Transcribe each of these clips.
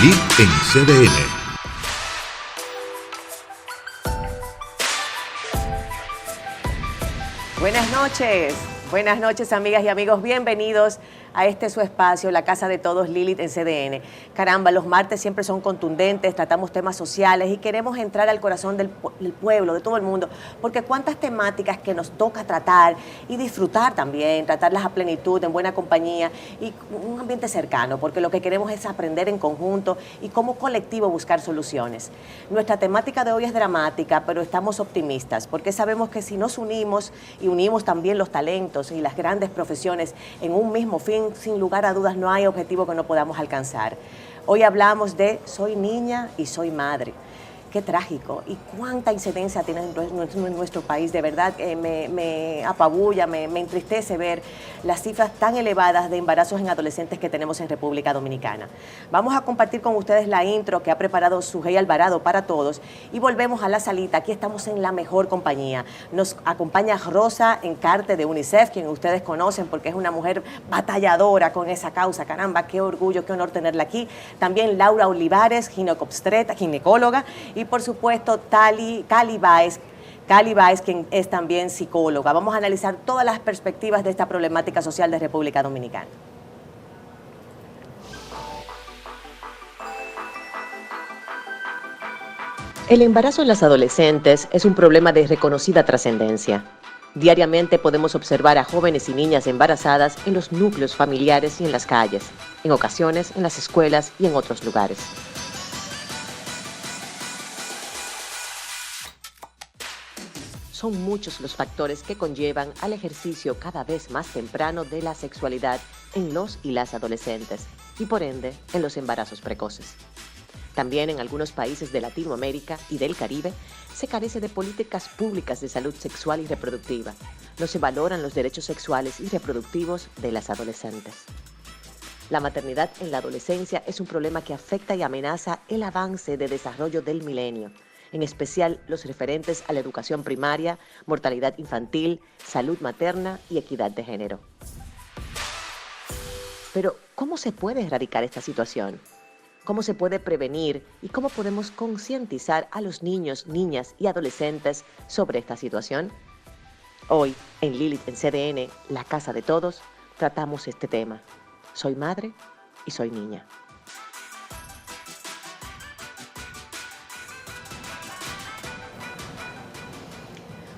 Lilith en CDN. Buenas noches amigas y amigos, bienvenidos a este su espacio, la casa de todos, Lilith en CDN. Caramba, los martes siempre son contundentes, tratamos temas sociales y queremos entrar al corazón del pueblo, de todo el mundo, porque cuántas temáticas que nos toca tratar y disfrutar también, tratarlas a plenitud, en buena compañía y un ambiente cercano, porque lo que queremos es aprender en conjunto y como colectivo buscar soluciones. Nuestra temática de hoy es dramática, pero estamos optimistas, porque sabemos que si nos unimos y unimos también los talentos y las grandes profesiones en un mismo fin, sin lugar a dudas no hay objetivo que no podamos alcanzar. Hoy hablamos de soy niña y soy madre. Qué trágico y cuánta incidencia tiene en nuestro país. De verdad me apabulla, me entristece ver las cifras tan elevadas de embarazos en adolescentes que tenemos en República Dominicana. Vamos a compartir con ustedes la intro que ha preparado Sujei Alvarado para todos y volvemos a la salita. Aquí estamos en la mejor compañía. Nos acompaña Rosa Encarte de UNICEF, quien ustedes conocen porque es una mujer batalladora con esa causa. Caramba, qué orgullo, qué honor tenerla aquí. También Laura Olivares, ginecóloga. Y por supuesto, Cali Báez, quien es también psicóloga. Vamos a analizar todas las perspectivas de esta problemática social de República Dominicana. El embarazo en las adolescentes es un problema de reconocida trascendencia. Diariamente podemos observar a jóvenes y niñas embarazadas en los núcleos familiares y en las calles, en ocasiones en las escuelas y en otros lugares. Son muchos los factores que conllevan al ejercicio cada vez más temprano de la sexualidad en los y las adolescentes y por ende en los embarazos precoces. También en algunos países de Latinoamérica y del Caribe se carece de políticas públicas de salud sexual y reproductiva. No se valoran los derechos sexuales y reproductivos de las adolescentes. La maternidad en la adolescencia es un problema que afecta y amenaza el avance de desarrollo del milenio, en especial los referentes a la educación primaria, mortalidad infantil, salud materna y equidad de género. Pero, ¿cómo se puede erradicar esta situación? ¿Cómo se puede prevenir y cómo podemos concientizar a los niños, niñas y adolescentes sobre esta situación? Hoy, en Lilith en CDN, la casa de todos, tratamos este tema. Soy madre y soy niña.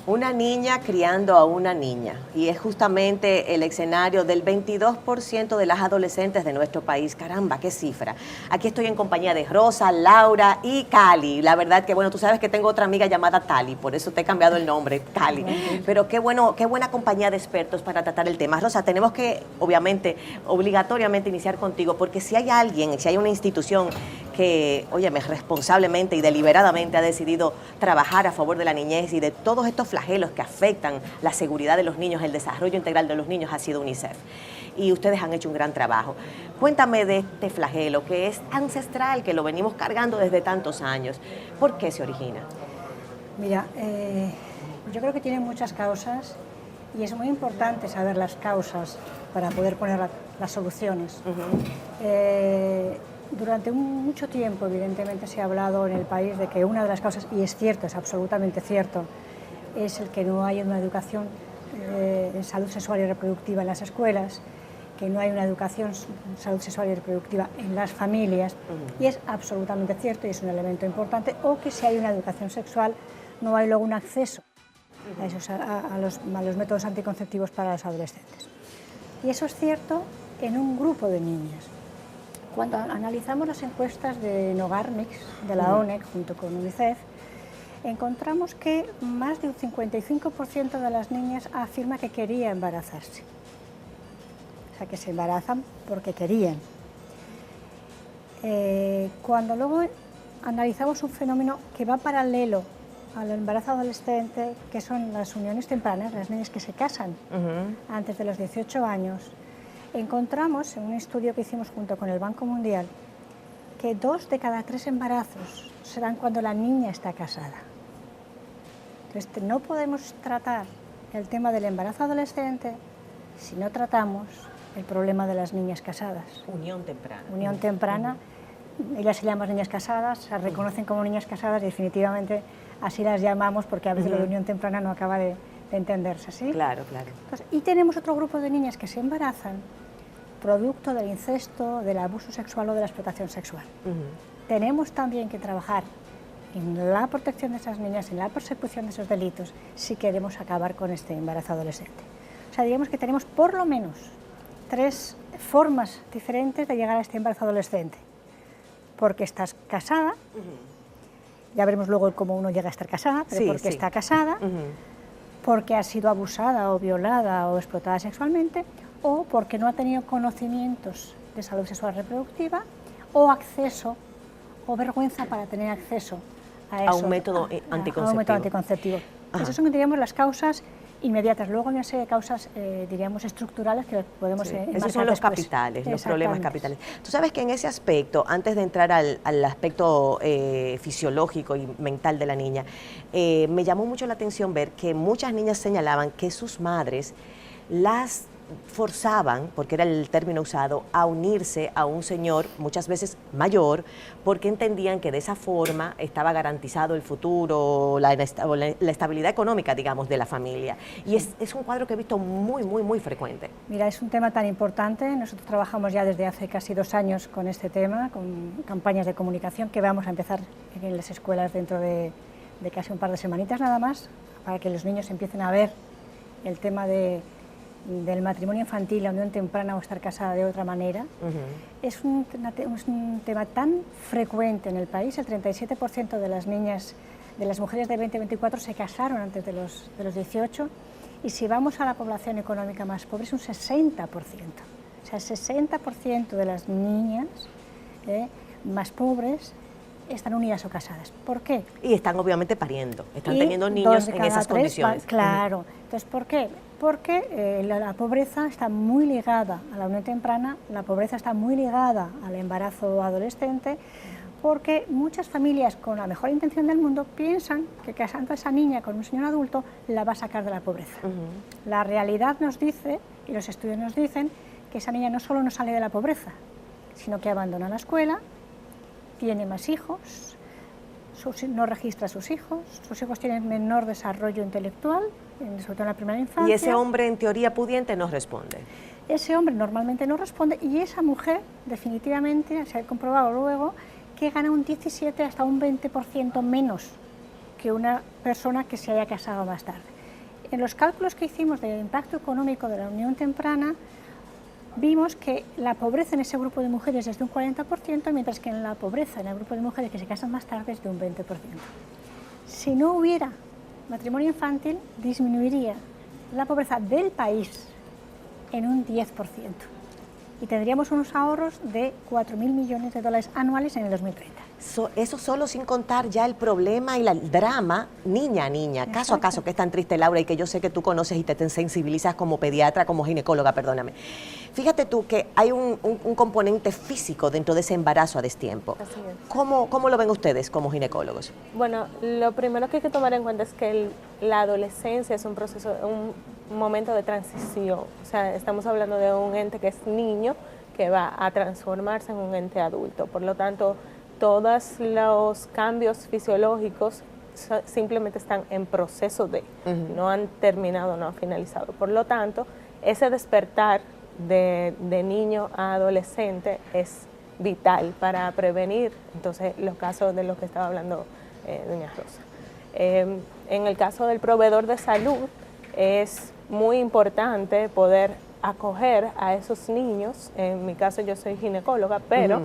Una niña criando a una niña, y es justamente el escenario del 22% de las adolescentes de nuestro país. Caramba, qué cifra. Aquí estoy en compañía de Rosa, Laura y Cali. La verdad que, bueno, tú sabes que tengo otra amiga llamada Tali, por eso te he cambiado el nombre, Cali. Pero qué buena compañía de expertos para tratar el tema. Rosa, tenemos que, obviamente, obligatoriamente iniciar contigo, porque si hay alguien, si hay una institución que, óyeme, responsablemente y deliberadamente ha decidido trabajar a favor de la niñez y de todos estos flagelos que afectan la seguridad de los niños, el desarrollo integral de los niños, ha sido UNICEF. Y ustedes han hecho un gran trabajo. Cuéntame de este flagelo que es ancestral, que lo venimos cargando desde tantos años. ¿Por qué se origina? Mira, yo creo que tiene muchas causas y es muy importante saber las causas para poder poner las soluciones. Durante mucho tiempo, evidentemente, se ha hablado en el país de que una de las causas, y es cierto, es absolutamente cierto, es el que no hay una educación en salud sexual y reproductiva en las escuelas, que no hay una educación en salud sexual y reproductiva en las familias, y es absolutamente cierto y es un elemento importante, o que si hay una educación sexual no hay luego un acceso a los métodos anticonceptivos para los adolescentes. Y eso es cierto en un grupo de niñas. Cuando analizamos las encuestas de Nogarmix, de la ONEC, junto con UNICEF, encontramos que más de un 55% de las niñas afirma que quería embarazarse. O sea, que se embarazan porque querían. Cuando luego analizamos un fenómeno que va paralelo al embarazo adolescente, que son las uniones tempranas, las niñas que se casan antes de los 18 años, encontramos en un estudio que hicimos junto con el Banco Mundial que 2 de cada 3 embarazos se dan cuando la niña está casada. Entonces, no podemos tratar el tema del embarazo adolescente si no tratamos el problema de las niñas casadas. Unión temprana. Unión temprana ellas se llaman niñas casadas, se reconocen como niñas casadas y definitivamente así las llamamos porque a veces lo de unión temprana no acaba de entenderse, ¿sí? Claro, claro. Entonces, y tenemos otro grupo de niñas que se embarazan producto del incesto, del abuso sexual o de la explotación sexual. Tenemos también que trabajar en la protección de esas niñas, en la persecución de esos delitos, si queremos acabar con este embarazo adolescente. O sea, digamos que tenemos por lo menos 3 formas diferentes de llegar a este embarazo adolescente. Porque estás casada, ya veremos luego cómo uno llega a estar casada, pero porque está casada, porque ha sido abusada o violada o explotada sexualmente, o porque no ha tenido conocimientos de salud sexual reproductiva, o acceso, o vergüenza para tener acceso a un método anticonceptivo. A un método anticonceptivo. Esas son, diríamos, las causas inmediatas. Luego hay una serie de causas, diríamos, estructurales que podemos enmarcar. Esos son los capitales, los problemas capitales. Tú sabes que en ese aspecto, antes de entrar al aspecto fisiológico y mental de la niña, me llamó mucho la atención ver que muchas niñas señalaban que sus madres las forzaban, porque era el término usado, a unirse a un señor, muchas veces mayor, porque entendían que de esa forma estaba garantizado el futuro, la estabilidad económica, digamos, de la familia. Y es un cuadro que he visto muy frecuente. Mira, es un tema tan importante. Nosotros trabajamos ya desde hace casi 2 años con este tema, con campañas de comunicación que vamos a empezar en las escuelas dentro de casi un par de semanitas nada más, para que los niños empiecen a ver el tema del matrimonio infantil, la unión temprana o estar casada de otra manera. Es un tema tan frecuente en el país. El 37% de las niñas, de las mujeres de 20-24 se casaron antes de los 18, y si vamos a la población económica más pobre es un 60%. O sea, el 60% de las niñas más pobres están unidas o casadas. ¿Por qué? Y están obviamente pariendo, están teniendo niños en esas condiciones. Claro. Entonces, ¿por qué? Porque la pobreza está muy ligada a la unión temprana, la pobreza está muy ligada al embarazo adolescente, porque muchas familias con la mejor intención del mundo piensan que casando a esa niña con un señor adulto la va a sacar de la pobreza. La realidad nos dice, y los estudios nos dicen, que esa niña no solo no sale de la pobreza, sino que abandona la escuela, tiene más hijos, no registra a sus hijos tienen menor desarrollo intelectual, sobre todo en la primera infancia. Y ese hombre, en teoría pudiente, no responde. Ese hombre normalmente no responde, y esa mujer, definitivamente, se ha comprobado luego, que gana un 17 hasta un 20% menos que una persona que se haya casado más tarde. En los cálculos que hicimos del impacto económico de la unión temprana, vimos que la pobreza en ese grupo de mujeres es de un 40%, mientras que en la pobreza en el grupo de mujeres que se casan más tarde es de un 20%. Si no hubiera matrimonio infantil, disminuiría la pobreza del país en un 10%. Y tendríamos unos ahorros de 4.000 millones de dólares anuales en el 2030. Eso solo sin contar ya el problema y el drama niña a niña, caso a caso, que es tan triste, Laura, y que yo sé que tú conoces y te sensibilizas como pediatra, como ginecóloga, perdóname. Fíjate tú que hay un componente físico dentro de ese embarazo a destiempo. Así es. ¿Cómo lo ven ustedes como ginecólogos? Bueno, lo primero que hay que tomar en cuenta es que la adolescencia es un proceso, un momento de transición. O sea, estamos hablando de un ente que es niño, que va a transformarse en un ente adulto. Por lo tanto, todos los cambios fisiológicos simplemente están en proceso de, no han terminado, no han finalizado. Por lo tanto, ese despertar de niño a adolescente es vital para prevenir entonces los casos de los que estaba hablando doña Rosa. En el caso del proveedor de salud es muy importante poder acoger a esos niños. En mi caso yo soy ginecóloga, pero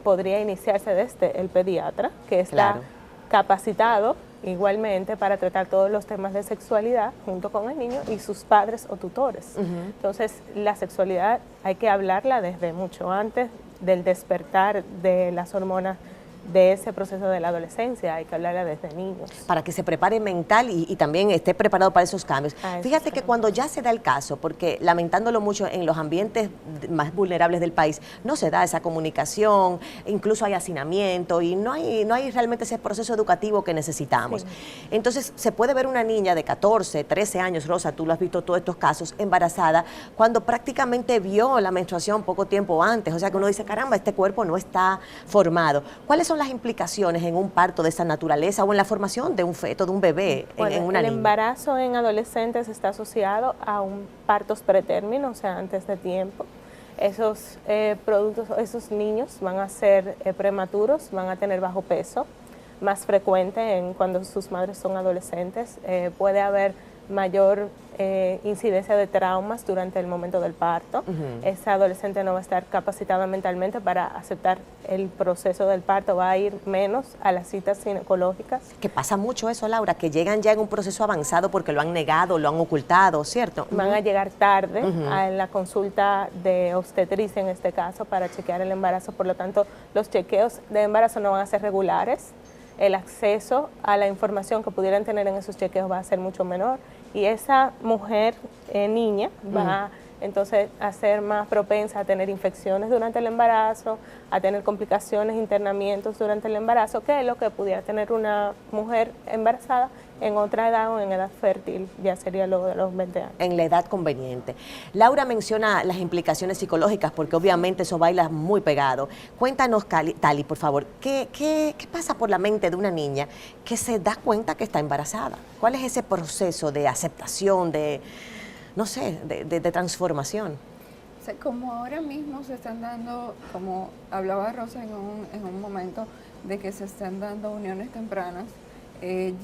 podría iniciarse desde el pediatra, que está capacitado igualmente para tratar todos los temas de sexualidad junto con el niño y sus padres o tutores. Entonces, la sexualidad hay que hablarla desde mucho antes del despertar de las hormonas de ese proceso de la adolescencia, hay que hablarla desde niños. Para que se prepare mental y también esté preparado para esos cambios. Fíjate que cuando ya se da el caso, porque lamentándolo mucho en los ambientes más vulnerables del país, no se da esa comunicación, incluso hay hacinamiento y no hay realmente ese proceso educativo que necesitamos. Sí. Entonces, se puede ver una niña de 14, 13 años, Rosa, tú lo has visto todos estos casos, embarazada, cuando prácticamente vio la menstruación poco tiempo antes, o sea que uno dice, caramba, este cuerpo no está formado. ¿Cuáles son las implicaciones en un parto de esa naturaleza o en la formación de un feto, de un bebé, bueno, en una niña? El embarazo en adolescentes está asociado a un partos pretérmino, o sea, antes de tiempo. Esos esos niños van a ser prematuros, van a tener bajo peso, más frecuente cuando sus madres son adolescentes. Puede haber mayor incidencia de traumas durante el momento del parto. Esa adolescente no va a estar capacitada mentalmente para aceptar el proceso del parto, va a ir menos a las citas ginecológicas. Que pasa mucho eso, Laura, que llegan ya en un proceso avanzado porque lo han negado, lo han ocultado, ¿cierto? Van a llegar tarde a la consulta de obstetricia en este caso para chequear el embarazo, por lo tanto los chequeos de embarazo no van a ser regulares. El acceso a la información que pudieran tener en esos chequeos va a ser mucho menor y esa mujer, niña, va entonces a ser más propensa a tener infecciones durante el embarazo, a tener complicaciones, internamientos durante el embarazo, que es lo que pudiera tener una mujer embarazada en otra edad o en edad fértil, ya sería luego de los 20 años. En la edad conveniente. Laura menciona las implicaciones psicológicas, porque obviamente eso baila muy pegado. Cuéntanos, Tali, por favor, ¿qué pasa por la mente de una niña que se da cuenta que está embarazada? ¿Cuál es ese proceso de aceptación, de, no sé, de transformación? O sea, como ahora mismo se están dando, como hablaba Rosa en un momento, de que se están dando uniones tempranas,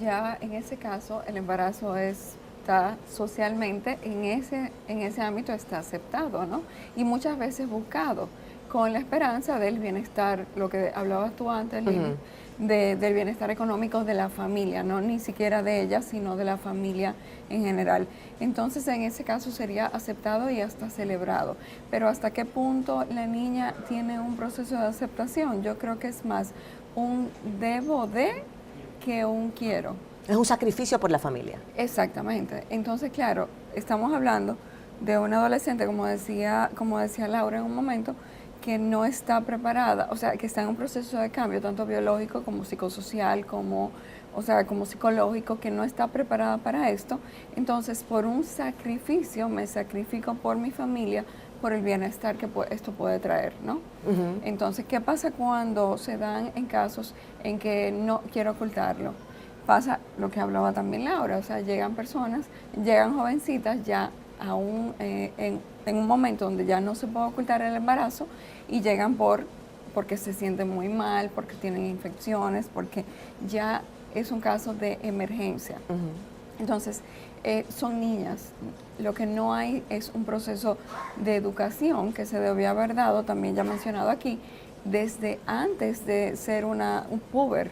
ya en ese caso el embarazo está socialmente, en ese ámbito está aceptado, ¿no? Y muchas veces buscado, con la esperanza del bienestar, lo que hablabas tú antes, Lili, del bienestar económico de la familia, no ni siquiera de ella, sino de la familia en general. Entonces, en ese caso sería aceptado y hasta celebrado. Pero ¿hasta qué punto la niña tiene un proceso de aceptación? Yo creo que es más un debo de que un quiero. Es un sacrificio por la familia. Exactamente. Entonces, claro, estamos hablando de una adolescente, como decía Laura en un momento, que no está preparada, o sea, que está en un proceso de cambio, tanto biológico como psicosocial, como psicológico, que no está preparada para esto. Entonces, por un sacrificio, me sacrifico por mi familia, por el bienestar que esto puede traer, ¿no? Entonces, ¿qué pasa cuando se dan en casos en que no quiero ocultarlo? Pasa lo que hablaba también Laura, o sea, llegan jovencitas ya en un momento donde ya no se puede ocultar el embarazo y llegan porque se sienten muy mal, porque tienen infecciones, porque ya es un caso de emergencia. Entonces, son niñas. Lo que no hay es un proceso de educación que se debió haber dado, también ya mencionado aquí, desde antes de ser un puber,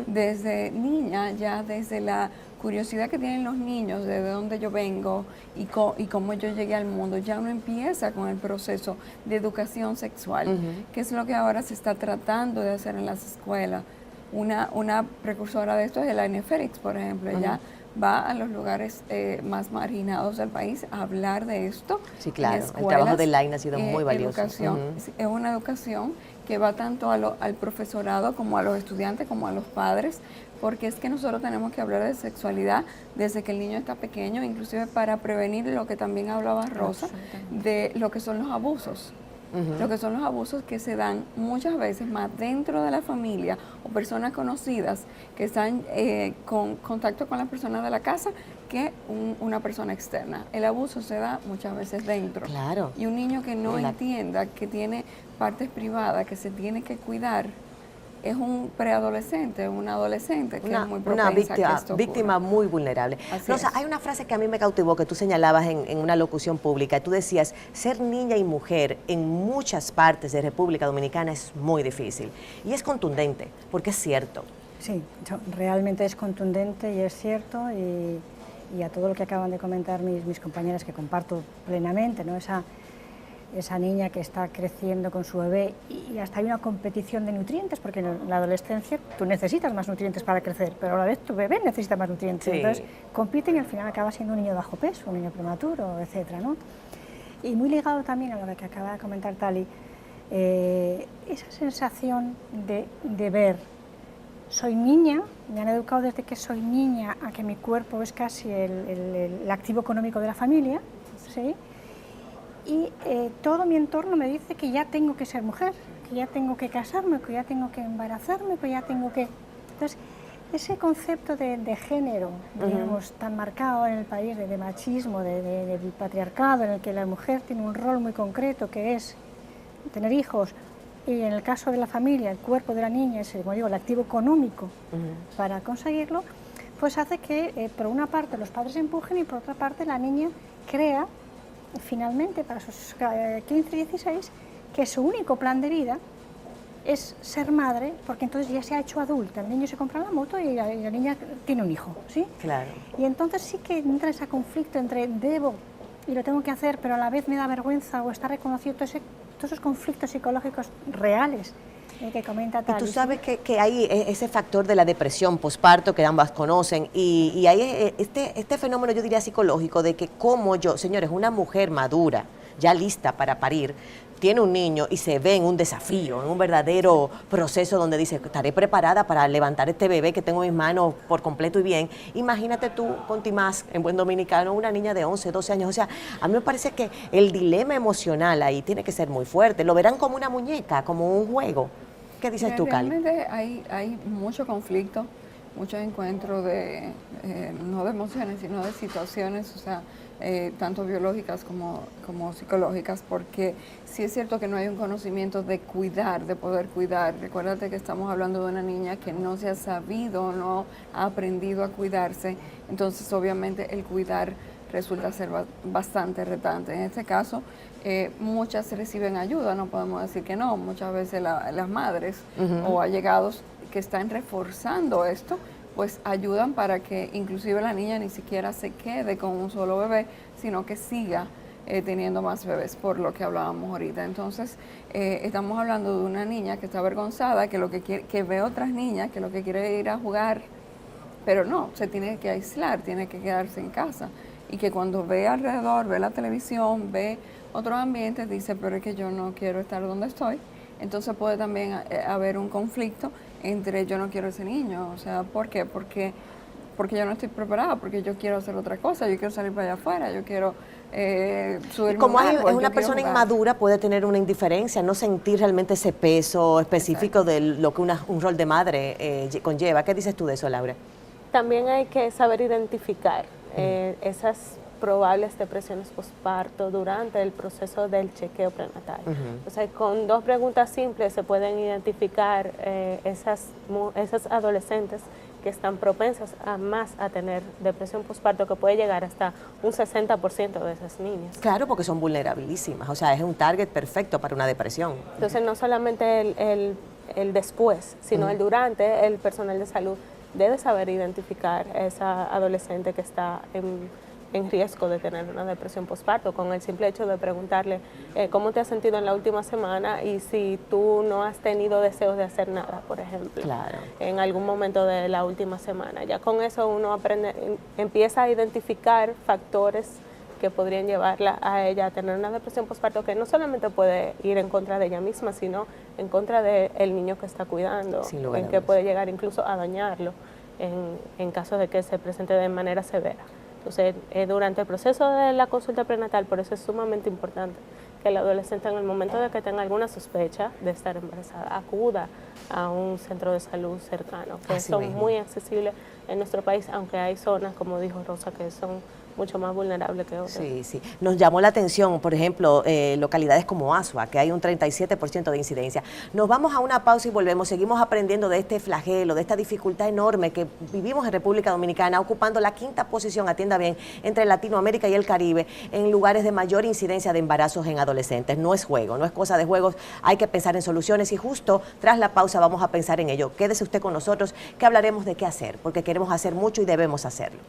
desde niña, ya desde la curiosidad que tienen los niños de dónde yo vengo y cómo yo llegué al mundo, ya uno empieza con el proceso de educación sexual, que es lo que ahora se está tratando de hacer en las escuelas. Una precursora de esto es Elaine Félix, por ejemplo. Ella va a los lugares más marginados del país a hablar de esto. Sí, claro, el trabajo de Elaine ha sido muy valioso. Es una educación que va tanto al profesorado como a los estudiantes, como a los padres, porque es que nosotros tenemos que hablar de sexualidad desde que el niño está pequeño, inclusive para prevenir lo que también hablaba Rosa, de lo que son los abusos. Lo que son los abusos que se dan muchas veces más dentro de la familia o personas conocidas que están con contacto con las personas de la casa que una persona externa. El abuso se da muchas veces dentro. Claro. Y un niño que no entienda que tiene partes privadas, que se tiene que cuidar, es un preadolescente, un adolescente que es muy propensa a que esto víctima muy vulnerable. Rosa, hay una frase que a mí me cautivó, que tú señalabas en una locución pública. Tú decías, ser niña y mujer en muchas partes de República Dominicana es muy difícil. Y es contundente, porque es cierto. Sí, realmente es contundente y es cierto. Y a todo lo que acaban de comentar mis compañeras, que comparto plenamente, ¿no? esa niña que está creciendo con su bebé y hasta hay una competición de nutrientes, porque en la adolescencia tú necesitas más nutrientes para crecer, pero a la vez tu bebé necesita más nutrientes. Sí. Entonces compiten y al final acaba siendo un niño bajo peso, un niño prematuro, etcétera, ¿no? Y muy ligado también a lo que acaba de comentar Tali, esa sensación de ver, soy niña, me han educado desde que soy niña a que mi cuerpo es casi el activo económico de la familia, ¿sí? Y todo mi entorno me dice que ya tengo que ser mujer, que ya tengo que casarme, que ya tengo que embarazarme, que ya tengo que... Entonces, ese concepto de género, digamos, tan marcado en el país, de machismo, del patriarcado, en el que la mujer tiene un rol muy concreto, que es tener hijos, y en el caso de la familia, el cuerpo de la niña es, como digo, el activo económico para conseguirlo, pues hace que, por una parte, los padres empujen y por otra parte, la niña crea, finalmente, para sus 15, 16, que su único plan de vida es ser madre, porque entonces ya se ha hecho adulta, el niño se compra la moto y la niña tiene un hijo, ¿sí? Claro. Y entonces sí que entra ese conflicto entre debo y lo tengo que hacer, pero a la vez me da vergüenza o está reconocido todos esos conflictos psicológicos reales que comenta Tali. Y tú sabes que hay ese factor de la depresión posparto que ambas conocen y hay este fenómeno, yo diría, psicológico de que como yo, señores, una mujer madura, ya lista para parir, tiene un niño y se ve en un desafío, en un verdadero proceso donde dice, estaré preparada para levantar este bebé que tengo en mis manos por completo y bien. Imagínate tú, con Timás, en buen dominicano, una niña de 11, 12 años. O sea, a mí me parece que el dilema emocional ahí tiene que ser muy fuerte. Lo verán como una muñeca, como un juego. ¿Qué dices tú, Cali? Realmente hay mucho conflicto, mucho encuentro de, no de emociones, sino de situaciones, o sea, tanto biológicas como psicológicas, porque sí es cierto que no hay un conocimiento de cuidar, de poder cuidar. Recuérdate que estamos hablando de una niña que no se ha sabido, no ha aprendido a cuidarse, entonces obviamente el cuidar resulta ser bastante retante. En este caso, muchas reciben ayuda, no podemos decir que no, muchas veces las madres o allegados que están reforzando esto, pues ayudan para que inclusive la niña ni siquiera se quede con un solo bebé, sino que siga teniendo más bebés, por lo que hablábamos ahorita. Entonces, estamos hablando de una niña que está avergonzada, que lo que quiere, que ve otras niñas, que lo que quiere es ir a jugar, pero no, se tiene que aislar, tiene que quedarse en casa. Y que cuando ve alrededor, ve la televisión, ve otros ambientes, dice, pero es que yo no quiero estar donde estoy. Entonces puede también haber un conflicto entre yo no quiero ese niño. O sea, ¿por qué? Porque yo no estoy preparada, porque yo quiero hacer otra cosa, yo quiero salir para allá afuera, yo quiero subir. Como un árbol, es una persona inmadura, puede tener una indiferencia, no sentir realmente ese peso específico. Exacto. De lo que un rol de madre conlleva. ¿Qué dices tú de eso, Laura? También hay que saber identificar esas probables depresiones postparto durante el proceso del chequeo prenatal. O sea, con 2 preguntas simples se pueden identificar esas adolescentes que están propensas a tener depresión postparto, que puede llegar hasta un 60% de esas niñas. Claro, porque son vulnerabilísimas, o sea, es un target perfecto para una depresión. Entonces, no solamente el después, sino el durante, el personal de salud debe saber identificar a esa adolescente que está en riesgo de tener una depresión postparto, con el simple hecho de preguntarle cómo te has sentido en la última semana y si tú no has tenido deseos de hacer nada, por ejemplo, claro, en algún momento de la última semana. Ya con eso uno empieza a identificar factores que podrían llevarla a ella a tener una depresión postparto, que no solamente puede ir en contra de ella misma, sino en contra del niño que está cuidando, en que puede llegar incluso a dañarlo en caso de que se presente de manera severa. Entonces, durante el proceso de la consulta prenatal, por eso es sumamente importante que el adolescente, en el momento de que tenga alguna sospecha de estar embarazada, acuda a un centro de salud cercano, que son muy accesibles en nuestro país, aunque hay zonas, como dijo Rosa, que son mucho más vulnerable que otras. Sí, sí. Nos llamó la atención, por ejemplo, localidades como Asua, que hay un 37% de incidencia. Nos vamos a una pausa y volvemos. Seguimos aprendiendo de este flagelo, de esta dificultad enorme que vivimos en República Dominicana, ocupando la 5ª posición, atienda bien, entre Latinoamérica y el Caribe, en lugares de mayor incidencia de embarazos en adolescentes. No es juego, no es cosa de juegos, hay que pensar en soluciones y justo tras la pausa vamos a pensar en ello. Quédese usted con nosotros, que hablaremos de qué hacer, porque queremos hacer mucho y debemos hacerlo.